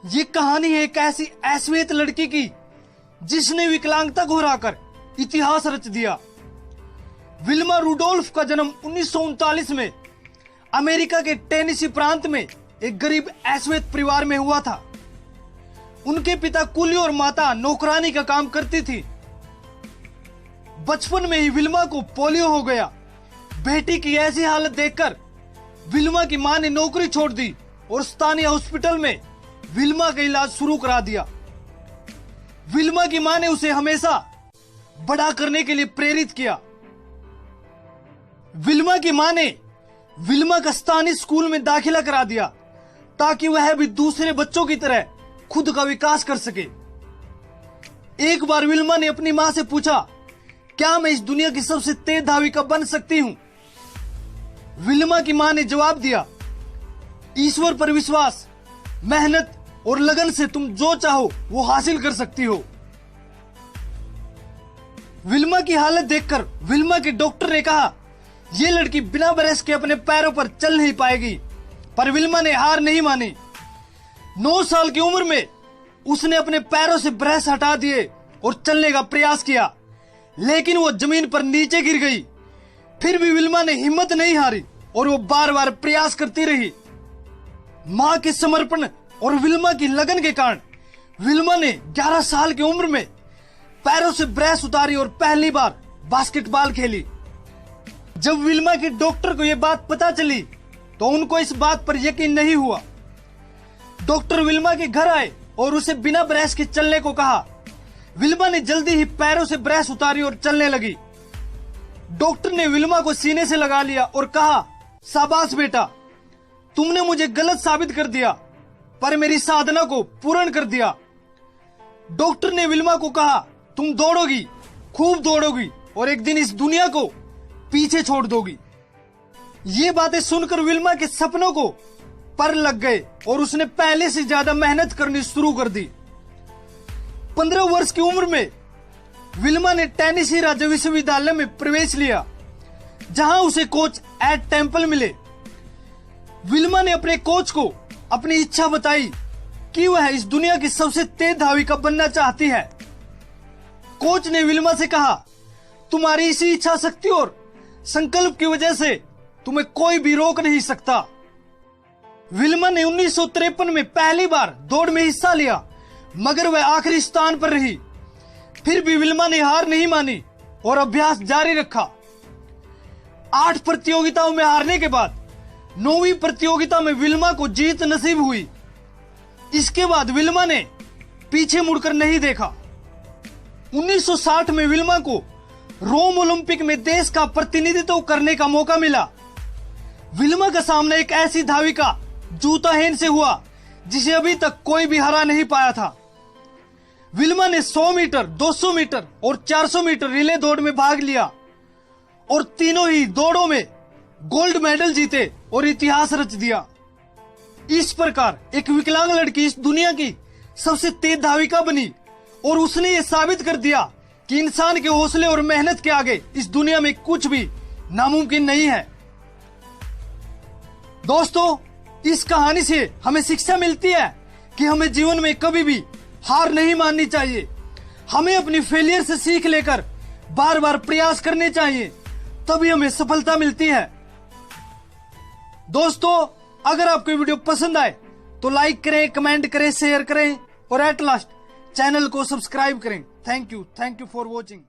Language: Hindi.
ये कहानी है एक ऐसी अश्वेत लड़की की जिसने विकलांगता को हराकर इतिहास रच दिया। विल्मा रुडोल्फ का जन्म 1939 में अमेरिका के टेनेसी प्रांत में एक गरीब अश्वेत परिवार में हुआ था। उनके पिता कुली और माता नौकरानी का काम करती थी। बचपन में ही विल्मा को पोलियो हो गया। बेटी की ऐसी हालत देखकर विल्मा की मां ने नौकरी छोड़ दी और स्थानीय हॉस्पिटल में विल्मा का इलाज शुरू करा दिया। विल्मा की मां ने उसे हमेशा बड़ा करने के लिए प्रेरित किया। विल्मा की मां ने विल्मा का स्थानीय स्कूल में दाखिला करा दिया ताकि वह भी दूसरे बच्चों की तरह खुद का विकास कर सके। एक बार विल्मा ने अपनी मां से पूछा, क्या मैं इस दुनिया की सबसे तेज धाविका बन सकती हूं? विल्मा की मां ने जवाब दिया, ईश्वर पर विश्वास, मेहनत और लगन से तुम जो चाहो वो हासिल कर सकती हो। विल्मा की हालत देखकर विल्मा के डॉक्टर ने कहा, यह लड़की बिना ब्रेस के अपने पैरों पर चल नहीं पाएगी। पर विल्मा ने हार नहीं मानी। 9 साल की उम्र में उसने अपने पैरों से ब्रेस हटा दिए और चलने का प्रयास किया, लेकिन वो जमीन पर नीचे गिर गई। फिर भी विल्मा ने हिम्मत नहीं हारी और वो बार बार प्रयास करती रही। मां के समर्पण और विल्मा की लगन के कारण विल्मा ने 11 साल की उम्र में पैरों से ब्रेस उतारी और पहली बार बास्केटबॉल खेली। जब विल्मा के डॉक्टर को यह बात पता चली तो उनको इस बात पर यकीन नहीं हुआ। डॉक्टर विल्मा के घर आए और उसे बिना ब्रेस के चलने को कहा। विल्मा ने जल्दी ही पैरों से ब्रेस उतारी और चलने लगी। डॉक्टर ने विल्मा को सीने से लगा लिया और कहा, शाबाश बेटा, तुमने मुझे गलत साबित कर दिया पर मेरी साधना को पूर्ण कर दिया। डॉक्टर ने विल्मा को कहा, तुम दौड़ोगी, खूब दौड़ोगी और एक दिन इस दुनिया को पीछे छोड़ दोगी। ये बातें सुनकर विल्मा के सपनों को पर लग गए और उसने पहले से ज्यादा मेहनत करनी शुरू कर दी। 15 वर्ष की उम्र में विल्मा ने टेनेसी राज्य विश्वविद्यालय में प्रवेश लिया, जहां उसे कोच एड टेम्पल मिले। विल्मा ने अपने कोच को अपनी इच्छा बताई कि वह इस दुनिया की सबसे तेज धाविका बनना चाहती है। कोच ने विल्मा से कहा, तुम्हारी इसी इच्छा शक्ति और संकल्प की वजह से तुम्हें कोई भी रोक नहीं सकता। विल्मा ने 1953 में पहली बार दौड़ में हिस्सा लिया, मगर वह आखिरी स्थान पर रही। फिर भी विल्मा ने हार नहीं मानी और अभ्यास जारी रखा। 8 प्रतियोगिताओं में हारने के बाद 9वीं प्रतियोगिता में विल्मा को जीत नसीब हुई। इसके बाद विल्मा ने पीछे मुड़कर नहीं देखा। 1960 में विल्मा को रोम ओलंपिक में देश का प्रतिनिधित्व करने का मौका मिला। विल्मा का सामना एक ऐसी धाविका जूताहेन से हुआ जिसे अभी तक कोई भी हरा नहीं पाया था। विल्मा ने 100 मीटर, 200 मीटर और 400 मीटर रिले दौड़ में भाग लिया और तीनों ही दौड़ों में गोल्ड मेडल जीते और इतिहास रच दिया। इस प्रकार एक विकलांग लड़की इस दुनिया की सबसे तेज धाविका बनी और उसने ये साबित कर दिया कि इंसान के हौसले और मेहनत के आगे इस दुनिया में कुछ भी नामुमकिन नहीं है। दोस्तों, इस कहानी से हमें शिक्षा मिलती है कि हमें जीवन में कभी भी हार नहीं माननी चाहिए। हमें अपनी फेलियर से सीख लेकर बार बार प्रयास करने चाहिए, तभी हमें सफलता मिलती है। दोस्तों, अगर आपको वीडियो पसंद आए तो लाइक करें, कमेंट करें, शेयर करें और एट लास्ट चैनल को सब्सक्राइब करें। Thank you for watching.